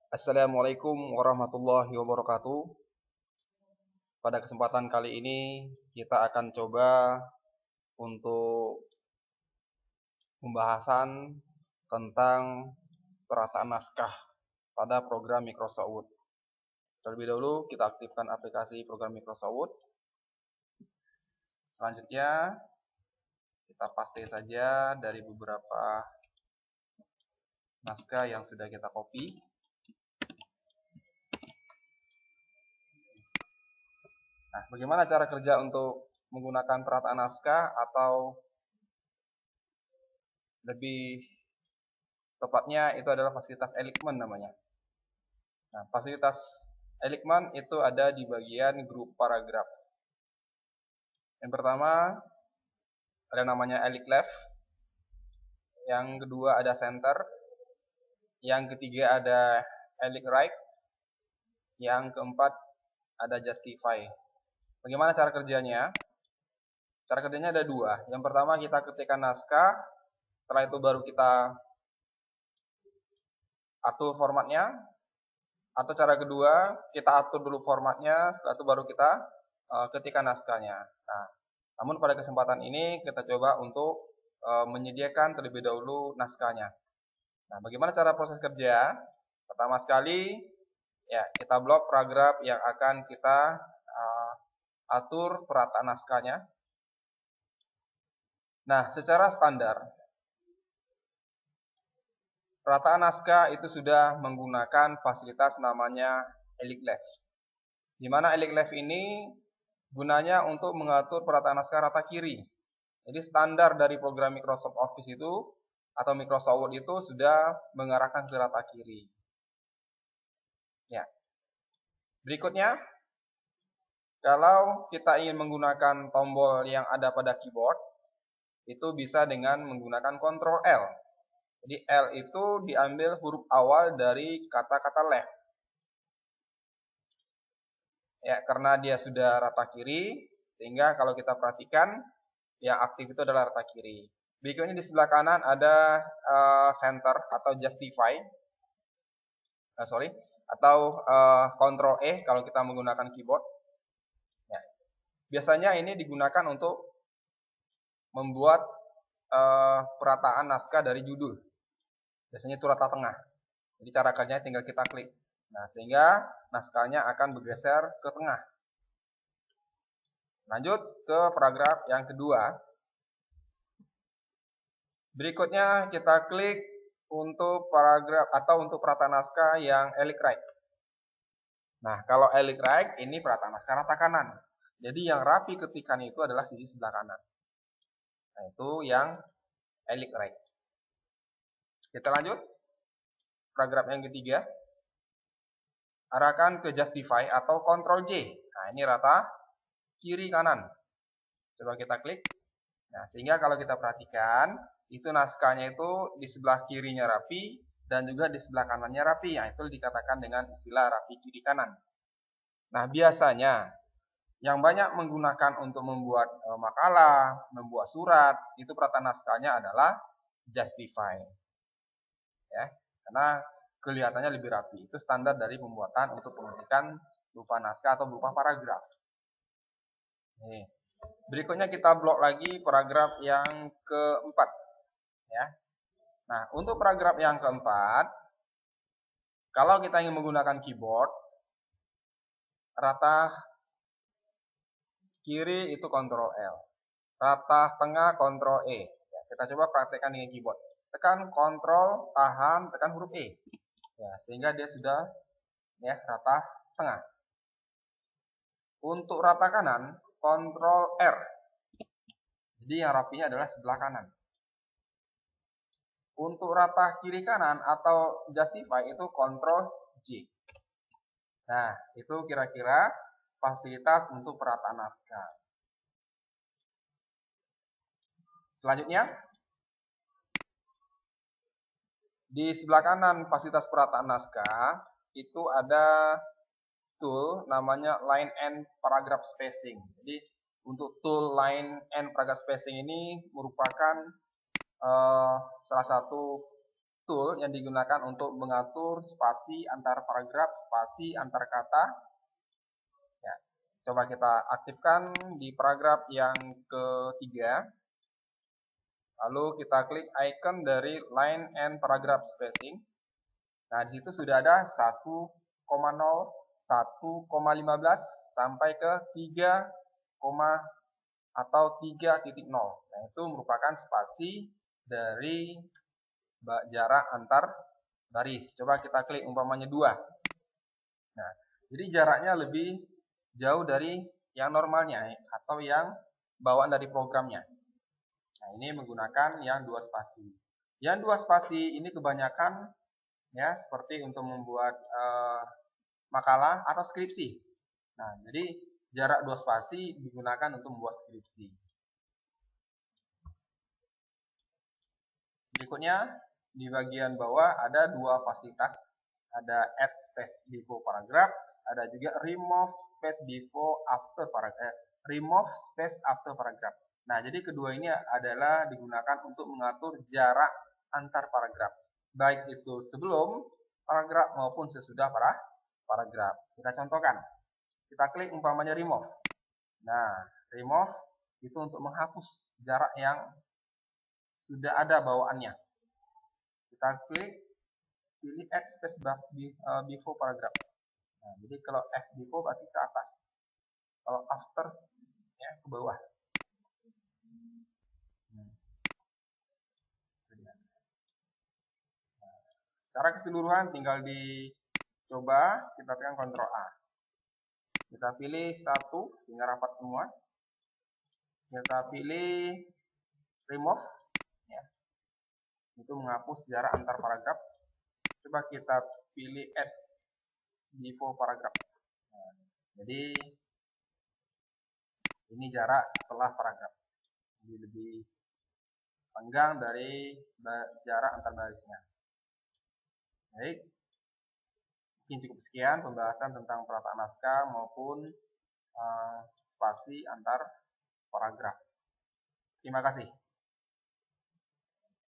Assalamualaikum warahmatullahi wabarakatuh. Pada kesempatan kali ini kita akan coba untuk pembahasan tentang perataan naskah pada program Microsoft Word. Terlebih dahulu kita aktifkan aplikasi program Microsoft Word. Selanjutnya kita paste saja dari beberapa naskah yang sudah kita copy. Nah, bagaimana cara kerja untuk menggunakan perataan naskah atau lebih tepatnya itu adalah fasilitas Eijkman namanya. Nah, fasilitas Eijkman itu ada di bagian grup paragraf. Yang pertama ada namanya Eijkman, yang kedua ada center, yang ketiga ada Eijkright, yang keempat ada justify. Bagaimana cara kerjanya? Cara kerjanya ada dua. Yang pertama kita ketikkan naskah, setelah itu baru kita atur formatnya. Atau cara kedua, kita atur dulu formatnya, setelah itu baru kita ketikkan naskahnya. Nah, namun pada kesempatan ini kita coba untuk menyediakan terlebih dahulu naskahnya. Nah, bagaimana cara proses kerja? Pertama sekali, ya kita blok paragraf yang akan kita atur perataan naskahnya. Nah, secara standar, perataan naskah itu sudah menggunakan fasilitas namanya Eijkman. Di mana Eijkman ini gunanya untuk mengatur perataan naskah rata kiri. Jadi standar dari program Microsoft Office itu atau Microsoft Word itu sudah mengarahkan ke rata kiri. Ya. Berikutnya, kalau kita ingin menggunakan tombol yang ada pada keyboard, itu bisa dengan menggunakan Ctrl L. Jadi L itu diambil huruf awal dari kata-kata left. Ya, karena dia sudah rata kiri, sehingga kalau kita perhatikan yang aktif itu adalah rata kiri. Berikutnya di sebelah kanan ada center atau justify, atau Ctrl E kalau kita menggunakan keyboard. Ya. Biasanya ini digunakan untuk membuat perataan naskah dari judul. Biasanya itu rata tengah. Jadi cara kerjanya tinggal kita klik. Nah, sehingga naskahnya akan bergeser ke tengah. Lanjut ke paragraf yang kedua. Berikutnya kita klik untuk paragraf atau untuk perataan naskah yang Eijkright. Nah, kalau Eijkright ini perataan naskah rata kanan. Jadi yang rapi ketikan itu adalah sisi sebelah kanan. Nah, itu yang Eijkright. Kita lanjut. Paragraf yang ketiga. Arahkan ke justify atau Ctrl J. Nah, ini rata kiri kanan. Coba kita klik. Nah, sehingga kalau kita perhatikan, itu naskahnya itu di sebelah kirinya rapi dan juga di sebelah kanannya rapi. Nah, itu dikatakan dengan istilah rapi kiri kanan. Nah, biasanya yang banyak menggunakan untuk membuat makalah, membuat surat, itu perataan naskahnya adalah justify. Ya, karena kelihatannya lebih rapi. Itu standar dari pembuatan untuk pengetikan berupa naskah atau berupa paragraf. Nih. Berikutnya kita blok lagi paragraf yang keempat. Ya. Nah, untuk paragraf yang keempat, kalau kita ingin menggunakan keyboard, rata kiri itu Ctrl L, rata tengah Ctrl E. Ya, kita coba praktekkan dengan keyboard. Tekan Ctrl, tahan, tekan huruf E. Ya, sehingga dia sudah ya rata tengah. Untuk rata kanan, Ctrl R. Jadi yang rapinya adalah sebelah kanan. Untuk rata kiri kanan atau justify itu Ctrl J. Nah, itu kira-kira fasilitas untuk perataan naskah. Selanjutnya, di sebelah kanan fasilitas perataan naskah itu ada tool namanya line and paragraph spacing. Jadi untuk tool line and paragraph spacing ini merupakan salah satu tool yang digunakan untuk mengatur spasi antar paragraf, spasi antar kata. Ya, coba kita aktifkan di paragraf yang ketiga. Lalu kita klik icon dari line and paragraph spacing. Nah, di situ sudah ada 1,0, 1,15 sampai ke 3, atau 3.0. Nah, itu merupakan spasi dari jarak antar baris. Coba kita klik umpamanya 2. Nah, jadi jaraknya lebih jauh dari yang normalnya atau yang bawaan dari programnya. Nah, ini menggunakan yang 2 spasi. Yang 2 spasi ini kebanyakan ya seperti untuk membuat makalah atau skripsi. Nah, jadi jarak 2 spasi digunakan untuk membuat skripsi. Berikutnya, di bagian bawah ada 2 fasilitas. Ada add space before paragraph, ada juga remove space before after paragraph. Remove space after paragraph. Nah, jadi kedua ini adalah digunakan untuk mengatur jarak antar paragraf. Baik itu sebelum paragraf maupun sesudah paragraf. Kita contohkan. Kita klik umpamanya remove. Nah, remove itu untuk menghapus jarak yang sudah ada bawaannya. Kita klik, pilih add space before paragraph. Nah, jadi kalau F before berarti ke atas. Kalau after ya ke bawah. Secara keseluruhan tinggal dicoba, kita tekan Ctrl A. Kita pilih 1 sehingga rapat semua. Kita pilih remove ya. Itu menghapus jarak antar paragraf. Coba kita pilih add before paragraph. Nah, jadi ini jarak setelah paragraf. Jadi lebih senggang dari jarak antar barisnya. Baik, mungkin cukup sekian pembahasan tentang perataan naskah maupun spasi antar paragraf. Terima kasih.